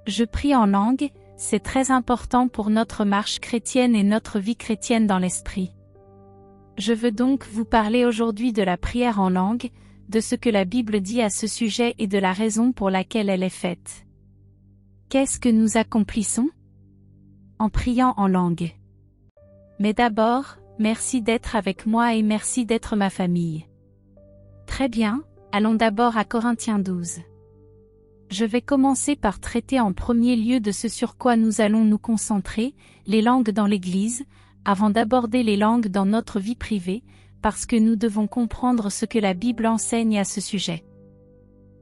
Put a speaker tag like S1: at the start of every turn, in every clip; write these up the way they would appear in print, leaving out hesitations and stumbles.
S1: Je prie en langue, c'est très important pour notre marche chrétienne et notre vie chrétienne dans l'esprit. Je veux donc vous parler aujourd'hui de la prière en langue, de ce que la Bible dit à ce sujet et de la raison pour laquelle elle est faite. Qu'est-ce que nous accomplissons en priant en langue? Mais d'abord, merci d'être avec moi et merci d'être ma famille. Très bien, allons d'abord à Corinthiens 12. Je vais commencer par traiter en premier lieu de ce sur quoi nous allons nous concentrer, les langues dans l'Église, avant d'aborder les langues dans notre vie privée, parce que nous devons comprendre ce que la Bible enseigne à ce sujet.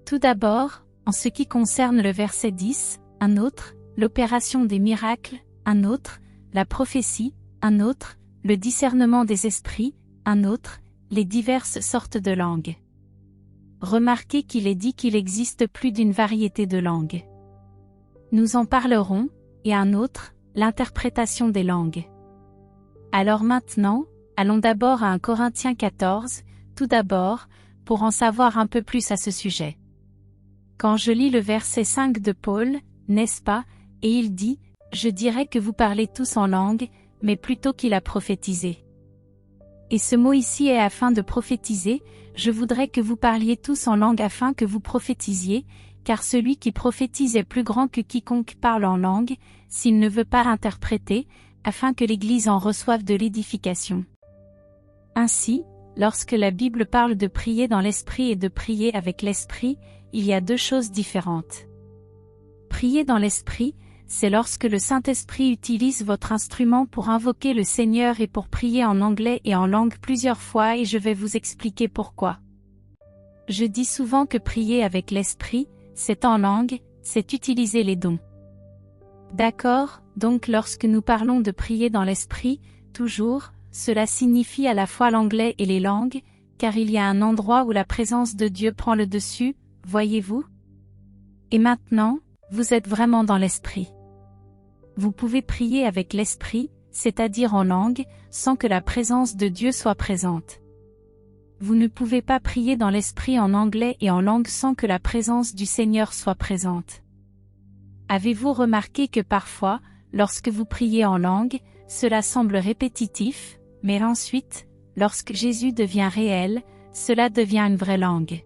S1: Tout d'abord, en ce qui concerne le verset 10, un autre, l'opération des miracles, un autre, la prophétie, un autre, le discernement des esprits, un autre, les diverses sortes de langues. Remarquez qu'il est dit qu'il existe plus d'une variété de langues. Nous en parlerons, et un autre, l'interprétation des langues. Alors maintenant, allons d'abord à 1 Corinthiens 14, tout d'abord, pour en savoir un peu plus à ce sujet. Quand je lis le verset 5 de Paul, n'est-ce pas, et il dit, « Je dirais que vous parlez tous en langue, mais plutôt qu'il a prophétisé. » Et ce mot ici est afin de prophétiser, je voudrais que vous parliez tous en langue afin que vous prophétisiez, car celui qui prophétise est plus grand que quiconque parle en langue, s'il ne veut pas interpréter, afin que l'Église en reçoive de l'édification. Ainsi, lorsque la Bible parle de prier dans l'esprit et de prier avec l'esprit, il y a deux choses différentes. Prier dans l'esprit, c'est lorsque le Saint-Esprit utilise votre instrument pour invoquer le Seigneur et pour prier en anglais et en langue plusieurs fois et je vais vous expliquer pourquoi. Je dis souvent que prier avec l'esprit, c'est en langue, c'est utiliser les dons. D'accord, donc lorsque nous parlons de prier dans l'esprit, toujours, cela signifie à la fois l'anglais et les langues, car il y a un endroit où la présence de Dieu prend le dessus, voyez-vous? Et maintenant, vous êtes vraiment dans l'esprit. Vous pouvez prier avec l'esprit, c'est-à-dire en langue, sans que la présence de Dieu soit présente. Vous ne pouvez pas prier dans l'esprit en anglais et en langue sans que la présence du Seigneur soit présente. Avez-vous remarqué que parfois, lorsque vous priez en langue, cela semble répétitif, mais ensuite, lorsque Jésus devient réel, cela devient une vraie langue.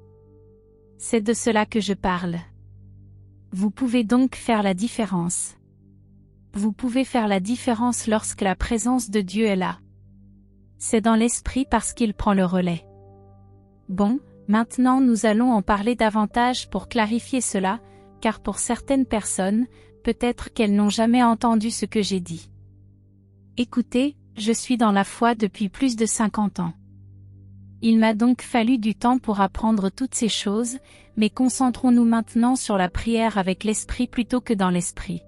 S1: C'est de cela que je parle. Vous pouvez donc faire la différence. Vous pouvez faire la différence lorsque la présence de Dieu est là. C'est dans l'esprit parce qu'il prend le relais. Bon, maintenant nous allons en parler davantage pour clarifier cela, car pour certaines personnes, peut-être qu'elles n'ont jamais entendu ce que j'ai dit. Écoutez, je suis dans la foi depuis plus de 50 ans. Il m'a donc fallu du temps pour apprendre toutes ces choses, mais concentrons-nous maintenant sur la prière avec l'esprit plutôt que dans l'esprit.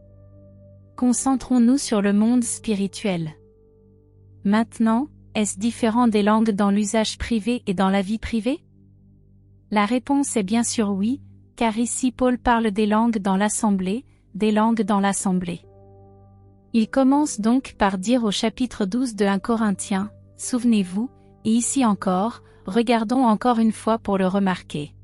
S1: Concentrons-nous sur le monde spirituel. Maintenant, est-ce différent des langues dans l'usage privé et dans la vie privée? La réponse est bien sûr oui, car ici Paul parle des langues dans l'assemblée, des langues dans l'assemblée. Il commence donc par dire au chapitre 12 de 1 Corinthiens, « Souvenez-vous », et ici encore, regardons encore une fois pour le remarquer.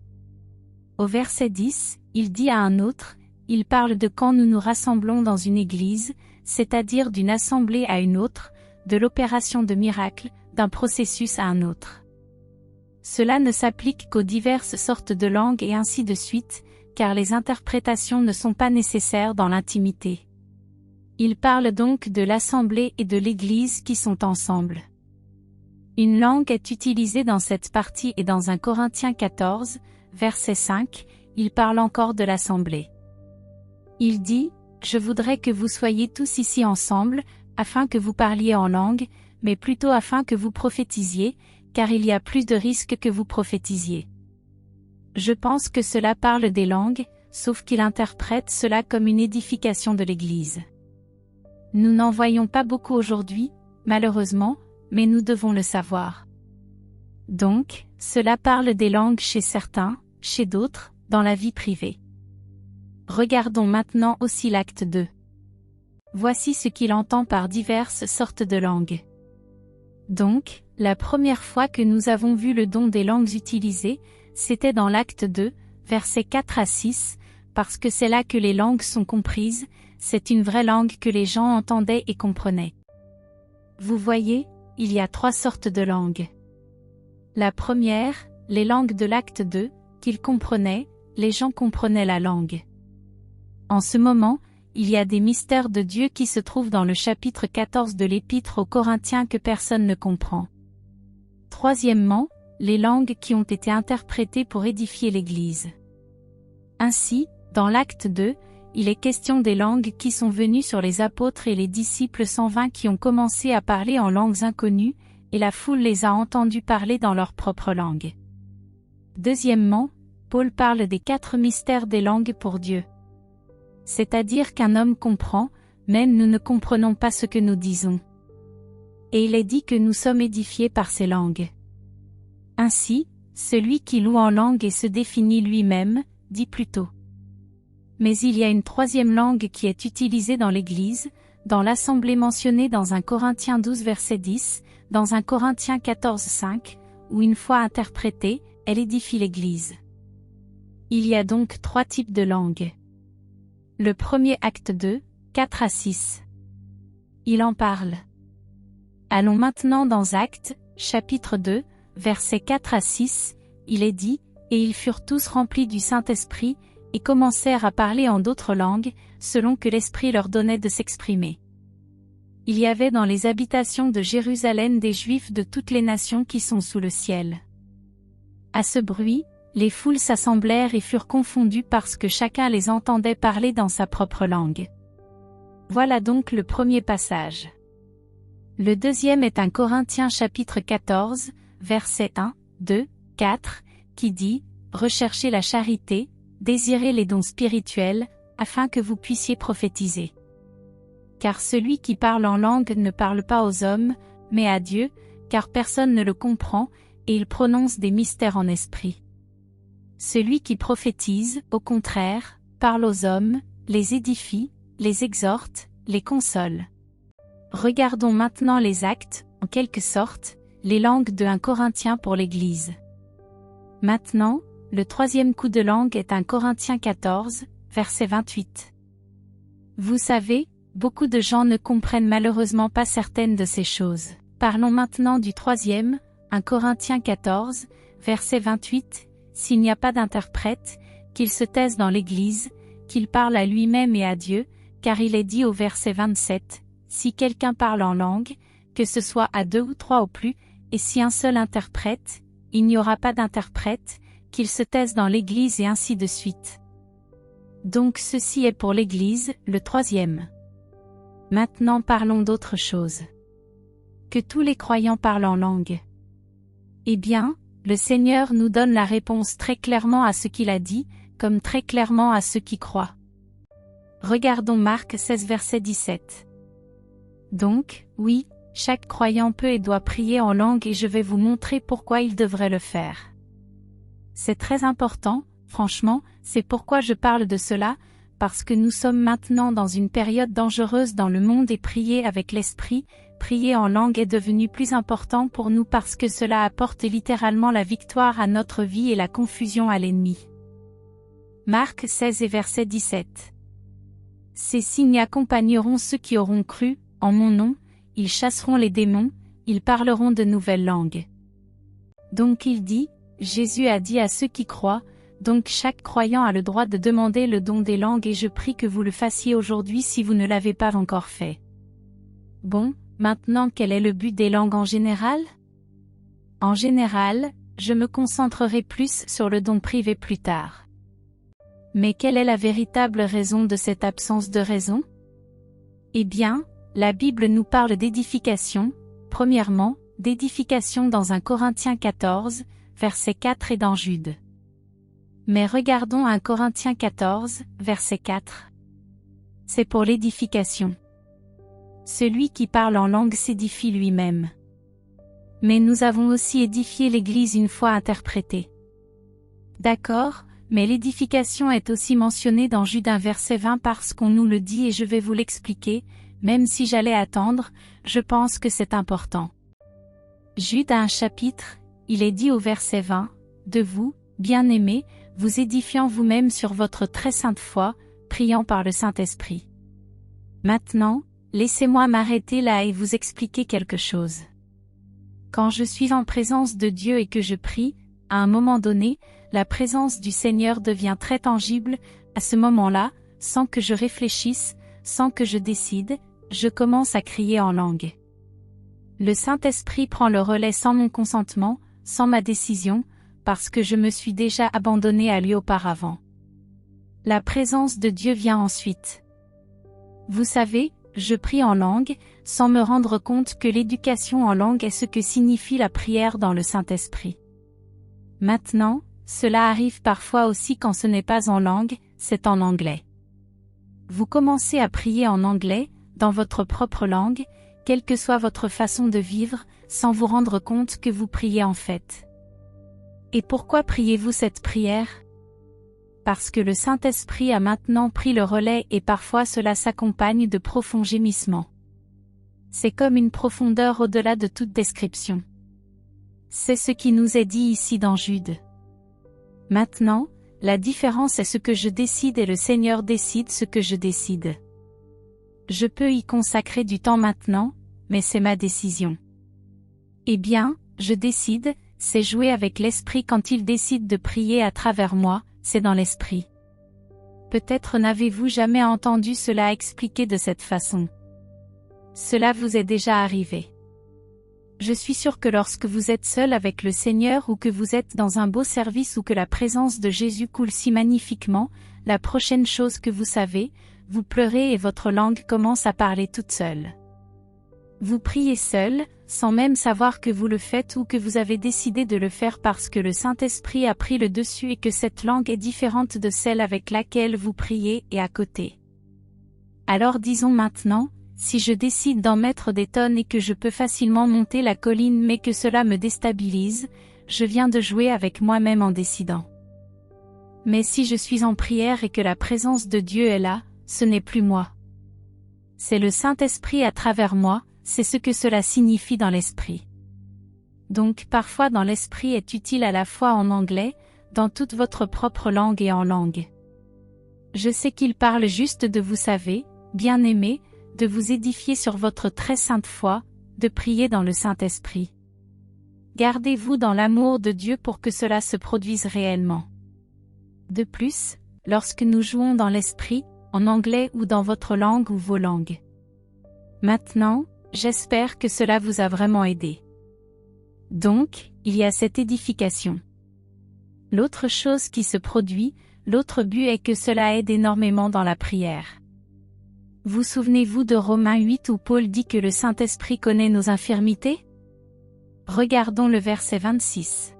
S1: Au verset 10, il dit à un autre, il parle de quand nous nous rassemblons dans une église, c'est-à-dire d'une assemblée à une autre, de l'opération de miracles, d'un processus à un autre. Cela ne s'applique qu'aux diverses sortes de langues et ainsi de suite, car les interprétations ne sont pas nécessaires dans l'intimité. Il parle donc de l'assemblée et de l'église qui sont ensemble. Une langue est utilisée dans cette partie et dans 1 Corinthiens 14, verset 5, il parle encore de l'assemblée. Il dit, « Je voudrais que vous soyez tous ici ensemble, afin que vous parliez en langue, mais plutôt afin que vous prophétisiez, car il y a plus de risques que vous prophétisiez. » Je pense que cela parle des langues, sauf qu'il interprète cela comme une édification de l'Église. Nous n'en voyons pas beaucoup aujourd'hui, malheureusement, mais nous devons le savoir. Donc, cela parle des langues chez certains, chez d'autres, dans la vie privée. Regardons maintenant aussi l'acte 2. Voici ce qu'il entend par diverses sortes de langues. Donc, la première fois que nous avons vu le don des langues utilisé, c'était dans l'acte 2, versets 4 à 6, parce que c'est là que les langues sont comprises, c'est une vraie langue que les gens entendaient et comprenaient. Vous voyez, il y a 3 sortes de langues. La première, les langues de l'acte 2, qu'ils comprenaient, les gens comprenaient la langue. En ce moment, il y a des mystères de Dieu qui se trouvent dans le chapitre 14 de l'Épître aux Corinthiens que personne ne comprend. Troisièmement, les langues qui ont été interprétées pour édifier l'Église. Ainsi, dans l'acte 2, il est question des langues qui sont venues sur les apôtres et les disciples 120 qui ont commencé à parler en langues inconnues, et la foule les a entendus parler dans leur propre langue. Deuxièmement, Paul parle des 4 mystères des langues pour Dieu. C'est-à-dire qu'un homme comprend, même nous ne comprenons pas ce que nous disons. Et il est dit que nous sommes édifiés par ces langues. Ainsi, celui qui loue en langue et se définit lui-même, dit plutôt. Mais il y a une 3e langue qui est utilisée dans l'Église, dans l'assemblée mentionnée dans 1 Corinthiens 12 verset 10, dans 1 Corinthiens 14 5, où une fois interprétée, elle édifie l'Église. Il y a donc 3 types de langues. Le premier acte 2, 4 à 6. Il en parle. Allons maintenant dans Actes, chapitre 2, versets 4 à 6, il est dit, « Et ils furent tous remplis du Saint-Esprit, et commencèrent à parler en d'autres langues, selon que l'Esprit leur donnait de s'exprimer. » Il y avait dans les habitations de Jérusalem des Juifs de toutes les nations qui sont sous le ciel. À ce bruit, les foules s'assemblèrent et furent confondues parce que chacun les entendait parler dans sa propre langue. Voilà donc le premier passage. Le deuxième est 1 Corinthiens chapitre 14, versets 1, 2, 4, qui dit « Recherchez la charité, désirez les dons spirituels, afin que vous puissiez prophétiser. Car celui qui parle en langue ne parle pas aux hommes, mais à Dieu, car personne ne le comprend, et il prononce des mystères en esprit. Celui qui prophétise, au contraire, parle aux hommes, les édifie, les exhorte, les console. » Regardons maintenant les actes, en quelque sorte, les langues de 1 Corinthiens pour l'Église. Maintenant, le 3e coup de langue est 1 Corinthiens 14, verset 28. Vous savez, beaucoup de gens ne comprennent malheureusement pas certaines de ces choses. Parlons maintenant du 3e, 1 Corinthiens 14, verset 28. S'il n'y a pas d'interprète, qu'il se taise dans l'Église, qu'il parle à lui-même et à Dieu, car il est dit au verset 27, « Si quelqu'un parle en langue, que ce soit à 2 ou 3 au plus, et si un seul interprète, il n'y aura pas d'interprète, qu'il se taise dans l'Église et ainsi de suite. » Donc ceci est pour l'Église, le 3e. Maintenant parlons d'autre chose. Que tous les croyants parlent en langue. Eh bien, le Seigneur nous donne la réponse très clairement à ce qu'il a dit, comme très clairement à ceux qui croient. Regardons Marc 16 verset 17. Donc, oui, chaque croyant peut et doit prier en langue et je vais vous montrer pourquoi il devrait le faire. C'est très important, franchement, c'est pourquoi je parle de cela, parce que nous sommes maintenant dans une période dangereuse dans le monde et prier avec l'esprit, prier en langue est devenu plus important pour nous parce que cela apporte littéralement la victoire à notre vie et la confusion à l'ennemi. Marc 16 et verset 17. Ces signes accompagneront ceux qui auront cru, en mon nom, ils chasseront les démons, ils parleront de nouvelles langues. Donc il dit, Jésus a dit à ceux qui croient, donc chaque croyant a le droit de demander le don des langues et je prie que vous le fassiez aujourd'hui si vous ne l'avez pas encore fait. Bon, maintenant quel est le but des langues en général? En général, je me concentrerai plus sur le don privé plus tard. Mais quelle est la véritable raison de cette absence de raison? Eh bien, la Bible nous parle d'édification, premièrement, d'édification dans 1 Corinthiens 14, verset 4 et dans Jude. Mais regardons 1 Corinthiens 14, verset 4. C'est pour l'édification. Celui qui parle en langue s'édifie lui-même. Mais nous avons aussi édifié l'Église une fois interprétée. D'accord, mais l'édification est aussi mentionnée dans Jude 1 verset 20 parce qu'on nous le dit et je vais vous l'expliquer, même si j'allais attendre, je pense que c'est important. Jude a un chapitre, il est dit au verset 20, « De vous, bien-aimés, vous édifiant vous-même sur votre très sainte foi, priant par le Saint-Esprit. Maintenant, laissez-moi m'arrêter là et vous expliquer quelque chose. Quand je suis en présence de Dieu et que je prie, à un moment donné, la présence du Seigneur devient très tangible. À ce moment-là, sans que je réfléchisse, sans que je décide, je commence à crier en langue. Le Saint-Esprit prend le relais sans mon consentement, sans ma décision, parce que je me suis déjà abandonné à lui auparavant. La présence de Dieu vient ensuite. Vous savez, je prie en langue, sans me rendre compte que l'éducation en langue est ce que signifie la prière dans le Saint-Esprit. Maintenant, cela arrive parfois aussi quand ce n'est pas en langue, c'est en anglais. Vous commencez à prier en anglais, dans votre propre langue, quelle que soit votre façon de vivre, sans vous rendre compte que vous priez en fait. Et pourquoi priez-vous cette prière? Parce que le Saint-Esprit a maintenant pris le relais et parfois cela s'accompagne de profonds gémissements. C'est comme une profondeur au-delà de toute description. C'est ce qui nous est dit ici dans Jude. Maintenant, la différence est ce que je décide et le Seigneur décide ce que je décide. Je peux y consacrer du temps maintenant, mais c'est ma décision. Eh bien, je décide, c'est jouer avec l'Esprit quand il décide de prier à travers moi, c'est dans l'Esprit. Peut-être n'avez-vous jamais entendu cela expliqué de cette façon. Cela vous est déjà arrivé. Je suis sûr que lorsque vous êtes seul avec le Seigneur ou que vous êtes dans un beau service ou que la présence de Jésus coule si magnifiquement, la prochaine chose que vous savez, vous pleurez et votre langue commence à parler toute seule. Vous priez seul, sans même savoir que vous le faites ou que vous avez décidé de le faire parce que le Saint-Esprit a pris le dessus et que cette langue est différente de celle avec laquelle vous priez et à côté. Alors disons maintenant, si je décide d'en mettre des tonnes et que je peux facilement monter la colline mais que cela me déstabilise, je viens de jouer avec moi-même en décidant. Mais si je suis en prière et que la présence de Dieu est là, ce n'est plus moi. C'est le Saint-Esprit à travers moi, c'est ce que cela signifie dans l'Esprit. Donc parfois dans l'Esprit est utile à la fois en anglais, dans toute votre propre langue et en langue. Je sais qu'il parle juste de vous savez, bien-aimés, de vous édifier sur votre très sainte foi, de prier dans le Saint-Esprit. Gardez-vous dans l'amour de Dieu pour que cela se produise réellement. De plus, lorsque nous jouons dans l'Esprit, en anglais ou dans votre langue ou vos langues. Maintenant, j'espère que cela vous a vraiment aidé. Donc, il y a cette édification. L'autre chose qui se produit, l'autre but est que cela aide énormément dans la prière. Vous souvenez-vous de Romains 8 où Paul dit que le Saint-Esprit connaît nos infirmités? Regardons le verset 26.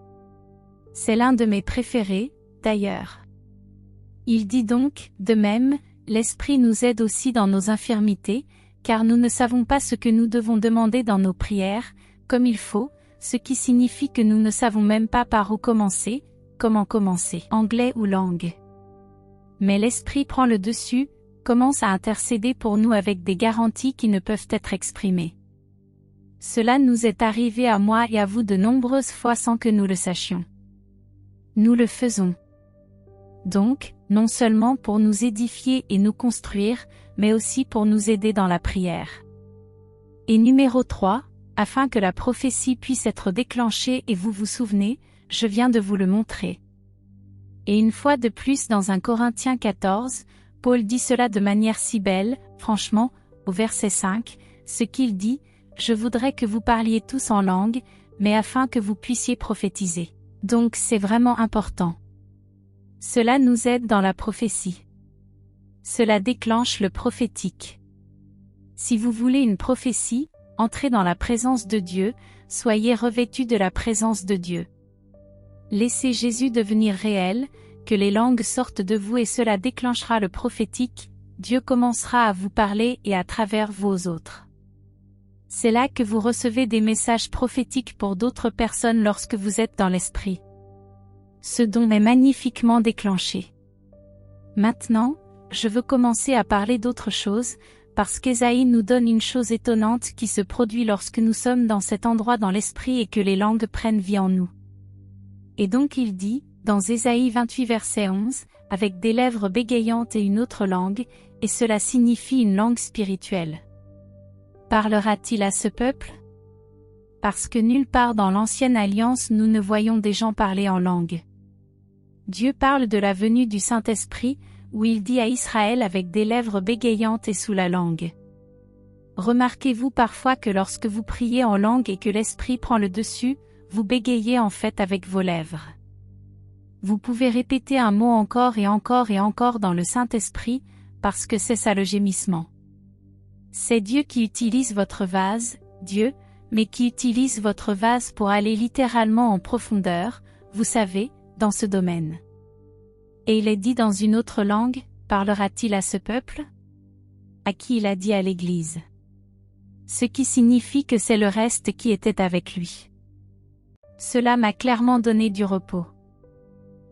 S1: C'est l'un de mes préférés, d'ailleurs. Il dit donc, de même, l'Esprit nous aide aussi dans nos infirmités, car nous ne savons pas ce que nous devons demander dans nos prières, comme il faut, ce qui signifie que nous ne savons même pas par où commencer, comment commencer, anglais ou langue. Mais l'Esprit prend le dessus, commence à intercéder pour nous avec des garanties qui ne peuvent être exprimées. Cela nous est arrivé à moi et à vous de nombreuses fois sans que nous le sachions. Nous le faisons. Donc, non seulement pour nous édifier et nous construire, mais aussi pour nous aider dans la prière. Et numéro 3, afin que la prophétie puisse être déclenchée et vous vous souvenez, je viens de vous le montrer. Et une fois de plus dans 1 Corinthiens 14, Paul dit cela de manière si belle, franchement, au verset 5, ce qu'il dit, « Je voudrais que vous parliez tous en langue, mais afin que vous puissiez prophétiser. » Donc c'est vraiment important. Cela nous aide dans la prophétie. Cela déclenche le prophétique. Si vous voulez une prophétie, entrez dans la présence de Dieu, soyez revêtus de la présence de Dieu. Laissez Jésus devenir réel, que les langues sortent de vous et cela déclenchera le prophétique, Dieu commencera à vous parler et à travers vous aux autres. C'est là que vous recevez des messages prophétiques pour d'autres personnes lorsque vous êtes dans l'esprit. Ce don est magnifiquement déclenché. Maintenant, je veux commencer à parler d'autre chose, parce qu'Ésaïe nous donne une chose étonnante qui se produit lorsque nous sommes dans cet endroit dans l'esprit et que les langues prennent vie en nous. Et donc il dit, dans Ésaïe 28 verset 11, avec des lèvres bégayantes et une autre langue, et cela signifie une langue spirituelle. Parlera-t-il à ce peuple? Parce que nulle part dans l'Ancienne Alliance nous ne voyons des gens parler en langue. Dieu parle de la venue du Saint-Esprit, où il dit à Israël avec des lèvres bégayantes et sous la langue. Remarquez-vous parfois que lorsque vous priez en langue et que l'Esprit prend le dessus, vous bégayez en fait avec vos lèvres. Vous pouvez répéter un mot encore et encore et encore dans le Saint-Esprit, parce que c'est ça le gémissement. C'est Dieu qui utilise votre vase, Dieu, mais qui utilise votre vase pour aller littéralement en profondeur, vous savez, dans ce domaine. Et il est dit dans une autre langue, parlera-t-il à ce peuple? À qui il a dit à l'Église. Ce qui signifie que c'est le reste qui était avec lui. Cela m'a clairement donné du repos.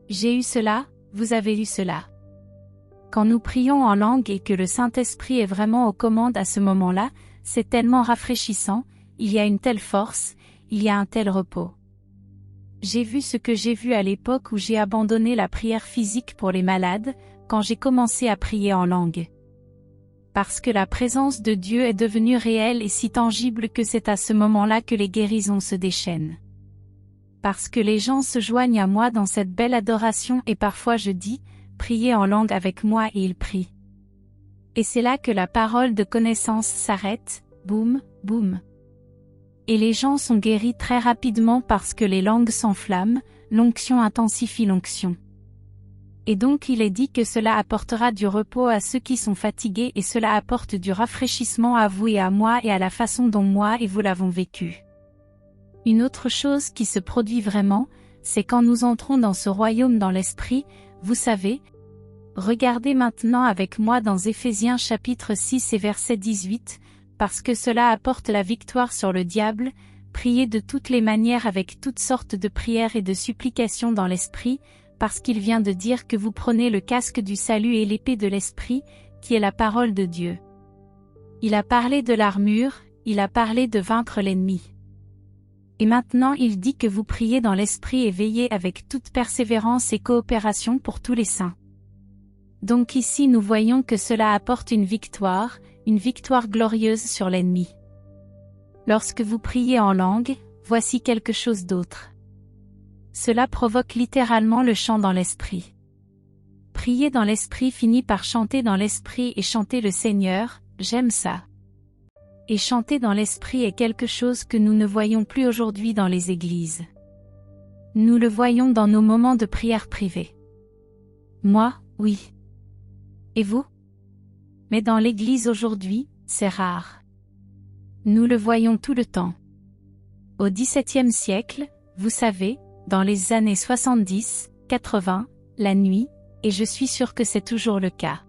S1: J'ai eu cela, vous avez eu cela. Quand nous prions en langue et que le Saint-Esprit est vraiment aux commandes à ce moment-là, c'est tellement rafraîchissant, il y a une telle force, il y a un tel repos. J'ai vu ce que j'ai vu à l'époque où j'ai abandonné la prière physique pour les malades, quand j'ai commencé à prier en langue. Parce que la présence de Dieu est devenue réelle et si tangible que c'est à ce moment-là que les guérisons se déchaînent. Parce que les gens se joignent à moi dans cette belle adoration et parfois je dis, priez en langue avec moi et ils prient. Et c'est là que la parole de connaissance s'arrête, boum, boum. Et les gens sont guéris très rapidement parce que les langues s'enflamment, l'onction intensifie l'onction. Et donc il est dit que cela apportera du repos à ceux qui sont fatigués et cela apporte du rafraîchissement à vous et à moi et à la façon dont moi et vous l'avons vécu. Une autre chose qui se produit vraiment, c'est quand nous entrons dans ce royaume dans l'esprit, vous savez. Regardez maintenant avec moi dans Éphésiens chapitre 6 et verset 18, parce que cela apporte la victoire sur le diable, priez de toutes les manières avec toutes sortes de prières et de supplications dans l'esprit, parce qu'il vient de dire que vous prenez le casque du salut et l'épée de l'esprit, qui est la parole de Dieu. Il a parlé de l'armure, il a parlé de vaincre l'ennemi. Et maintenant il dit que vous priez dans l'esprit et veillez avec toute persévérance et coopération pour tous les saints. Donc ici nous voyons que cela apporte une victoire glorieuse sur l'ennemi. Lorsque vous priez en langue, voici quelque chose d'autre. Cela provoque littéralement le chant dans l'esprit. Prier dans l'esprit finit par chanter dans l'esprit et chanter le Seigneur, j'aime ça. Et chanter dans l'esprit est quelque chose que nous ne voyons plus aujourd'hui dans les églises. Nous le voyons dans nos moments de prière privée. Moi, oui. Et vous? Mais dans l'église aujourd'hui, c'est rare. Nous le voyons tout le temps. Au XVIIe siècle, vous savez, dans les années 70, 80, la nuit, et je suis sûr que c'est toujours le cas.